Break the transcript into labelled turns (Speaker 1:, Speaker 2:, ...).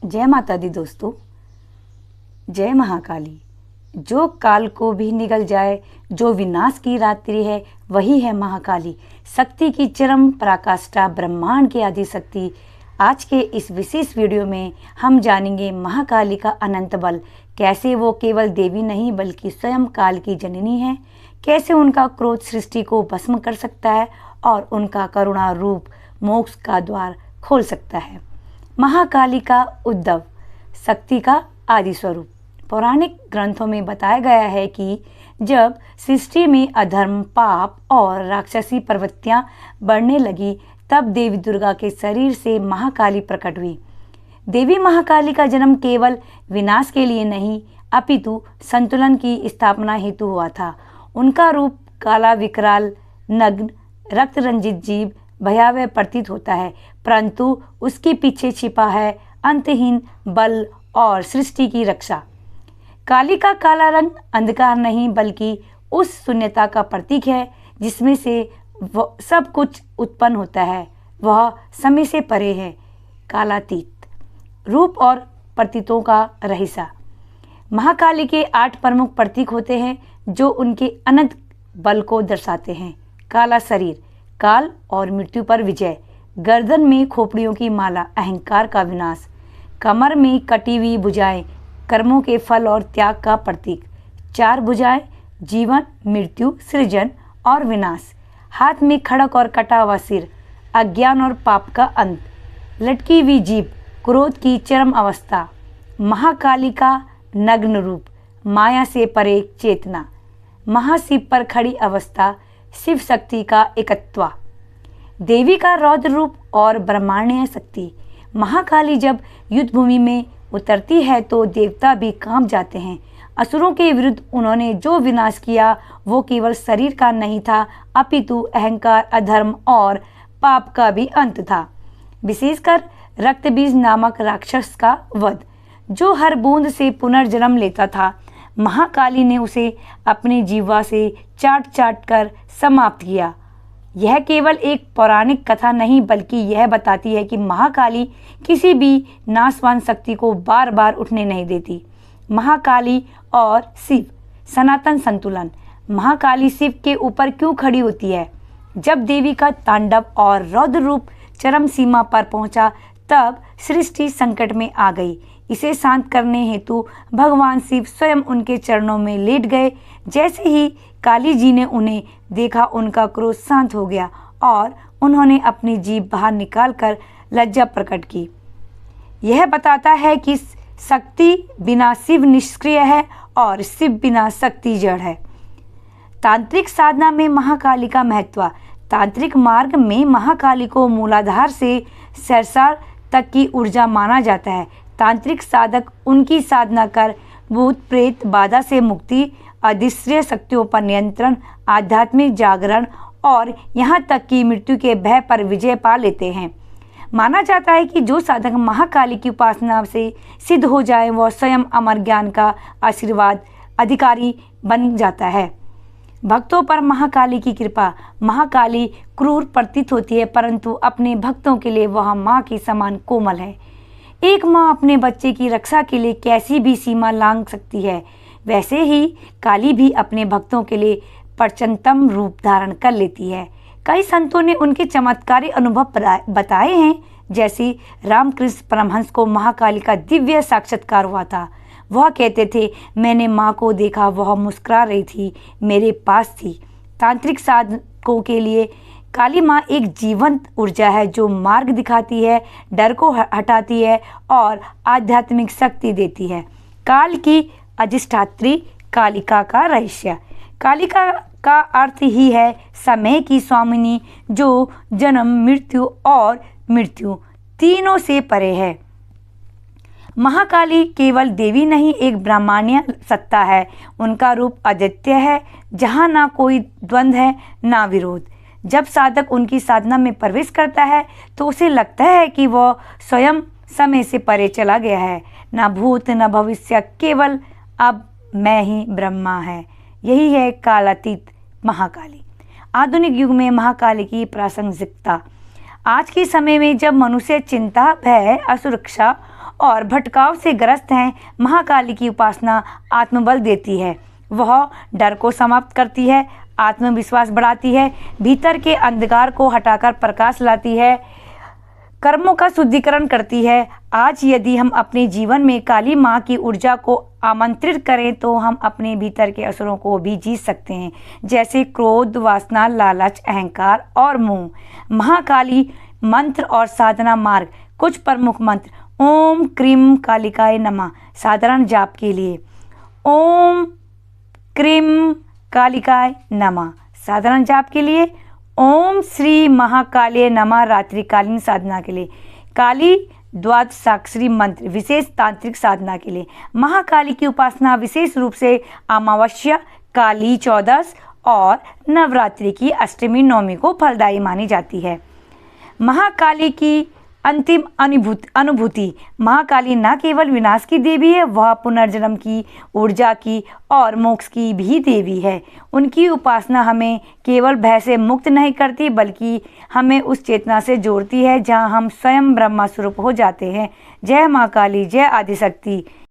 Speaker 1: जय माता दी दोस्तों। जय महाकाली। जो काल को भी निगल जाए, जो विनाश की रात्रि है, वही है महाकाली। शक्ति की चरम पराकाष्ठा, ब्रह्मांड की आदि शक्ति। आज के इस विशेष वीडियो में हम जानेंगे महाकाली का अनंत बल, कैसे वो केवल देवी नहीं बल्कि स्वयं काल की जननी है, कैसे उनका क्रोध सृष्टि को भस्म कर सकता है और उनका करुणा रूप मोक्ष का द्वार खोल सकता है। महाकाली का उद्भव, शक्ति का आदि स्वरूप। पौराणिक ग्रंथों में बताया गया है कि जब सृष्टि में अधर्म, पाप और राक्षसी प्रवृत्तियां बढ़ने लगी, तब देवी दुर्गा के शरीर से महाकाली प्रकट हुई। देवी महाकाली का जन्म केवल विनाश के लिए नहीं, अपितु संतुलन की स्थापना हेतु हुआ था। उनका रूप काला, विकराल, नग्न, रक्त रंजित जीव भयावह प्रतीत होता है, परंतु उसके पीछे छिपा है अंतहीन बल और सृष्टि की रक्षा। काली का काला रंग अंधकार नहीं बल्कि उस शून्यता का प्रतीक है जिसमें से सब कुछ उत्पन्न होता है। वह समय से परे है, कालातीत रूप और प्रतीतों का रहिसा। महाकाली के 8 प्रमुख प्रतीक होते हैं जो उनके अनंत बल को दर्शाते हैं। काला शरीर, काल और मृत्यु पर विजय। गर्दन में खोपड़ियों की माला, अहंकार का विनाश। कमर में कटी हुई भुजाएं, कर्मों के फल और त्याग का प्रतीक। 4 भुजाएं, जीवन, मृत्यु, सृजन और विनाश। हाथ में खड़क और कटा हुआ सिर, अज्ञान और पाप का अंत। लटकी हुई जीभ, क्रोध की चरम अवस्था। महाकाली का नग्न रूप, माया से परे चेतना। महाशिव पर खड़ी अवस्था, शिव शक्ति का एकत्व। देवी का रौद्र रूप और ब्रह्मांडीय शक्ति। महाकाली जब युद्ध भूमि में उतरती है तो देवता भी कांप जाते हैं। असुरों के विरुद्ध उन्होंने जो विनाश किया वो केवल शरीर का नहीं था, अपितु अहंकार, अधर्म और पाप का भी अंत था। विशेषकर रक्तबीज नामक राक्षस का वध, जो हर बूंद से पुनर्जन्म लेता था। महाकाली ने उसे अपनी जीवा से चाट चाट कर समाप्त किया। यह केवल एक पौराणिक कथा नहीं बल्कि यह बताती है कि महाकाली किसी भी नाशवान शक्ति को बार बार उठने नहीं देती। महाकाली और शिव, सनातन संतुलन। महाकाली शिव के ऊपर क्यों खड़ी होती है? जब देवी का तांडव और रौद्र रूप चरम सीमा पर पहुंचा, तब सृष्टि संकट में आ गई। इसे शांत करने हेतु भगवान शिव स्वयं उनके चरणों में लेट गए। जैसे ही काली जी ने उन्हें देखा, उनका क्रोध शांत हो गया और उन्होंने अपनी जीभ बाहर निकालकर लज्जा प्रकट की। यह बताता है कि शक्ति बिना शिव निष्क्रिय है और शिव बिना शक्ति जड़ है। तांत्रिक साधना में महाकाली का महत्व। तांत्रिक मार्ग में महाकाली को मूलाधार से सहस्रार तक की ऊर्जा माना जाता है। तांत्रिक साधक उनकी साधना कर भूत प्रेत बाधा से मुक्ति, अदृश्य शक्तियों पर नियंत्रण, आध्यात्मिक जागरण और यहाँ तक कि मृत्यु के भय पर विजय पा लेते हैं। माना जाता है कि जो साधक महाकाली की उपासना से सिद्ध हो जाए वह स्वयं अमर ज्ञान का आशीर्वाद अधिकारी बन जाता है। भक्तों पर महाकाली की कृपा। महाकाली क्रूर प्रतीत होती है, परंतु अपने भक्तों के लिए वह माँ की समान कोमल है। एक माँ अपने बच्चे की रक्षा के लिए कैसी भी सीमा लांघ सकती है, वैसे ही काली भी अपने भक्तों के लिए प्रचंडतम रूप धारण कर लेती है। कई संतों ने उनके चमत्कारी अनुभव बताए हैं, जैसे रामकृष्ण परमहंस को महाकाली का दिव्य साक्षात्कार हुआ था। वह कहते थे, मैंने माँ को देखा, वह मुस्कुरा रही थी, मेरे पास थी। तांत्रिक साधकों के लिए काली माँ एक जीवंत ऊर्जा है जो मार्ग दिखाती है, डर को हटाती है और आध्यात्मिक शक्ति देती है। काल की अधिष्ठात्री, कालिका का रहस्य। कालिका का अर्थ ही है समय की स्वामिनी, जो जन्म, मृत्यु और मृत्यु तीनों से परे है। महाकाली केवल देवी नहीं, एक ब्रह्मांडीय सत्ता है। उनका रूप अद्वितीय है, जहाँ ना कोई द्वंद्व है ना विरोध। जब साधक उनकी साधना में प्रवेश करता है तो उसे लगता है कि वह स्वयं समय से परे चला गया है। ना भूत न भविष्य, केवल अब मैं ही ब्रह्मा है। यही है कालातीत महाकाली। आधुनिक युग में महाकाली की प्रासंगिकता। आज के समय में जब मनुष्य चिंता, भय, असुरक्षा और भटकाव से ग्रस्त हैं, महाकाली की उपासना आत्मबल देती है। वह डर को समाप्त करती है, आत्मविश्वास बढ़ाती है, भीतर के अंधकार को हटाकर प्रकाश लाती है, कर्मों का शुद्धिकरण करती है। आज यदि हम अपने जीवन में काली माँ की ऊर्जा को आमंत्रित करें तो हम अपने भीतर के असुरों को भी जीत सकते हैं, जैसे क्रोध, वासना, लालच, अहंकार और मोह। महाकाली मंत्र और साधना मार्ग। कुछ प्रमुख मंत्र। ओम क्रीम कालिकाय नमः साधारण जाप के लिए। ओम क्रीम कालिकाय नमः साधारण जाप के लिए। ओम श्री महाकाली नमः रात्रिकालीन साधना के लिए। काली द्वादशाक्षरी मंत्र विशेष तांत्रिक साधना के लिए। महाकाली की उपासना विशेष रूप से अमावस्या, काली चौदस और नवरात्रि की अष्टमी नवमी को फलदायी मानी जाती है। महाकाली की अंतिम अनुभूति। महाकाली न केवल विनाश की देवी है, वह पुनर्जन्म की, ऊर्जा की और मोक्ष की भी देवी है। उनकी उपासना हमें केवल भय से मुक्त नहीं करती, बल्कि हमें उस चेतना से जोड़ती है जहां हम स्वयं ब्रह्मा स्वरूप हो जाते हैं। जय मां काली, जय आदिशक्ति।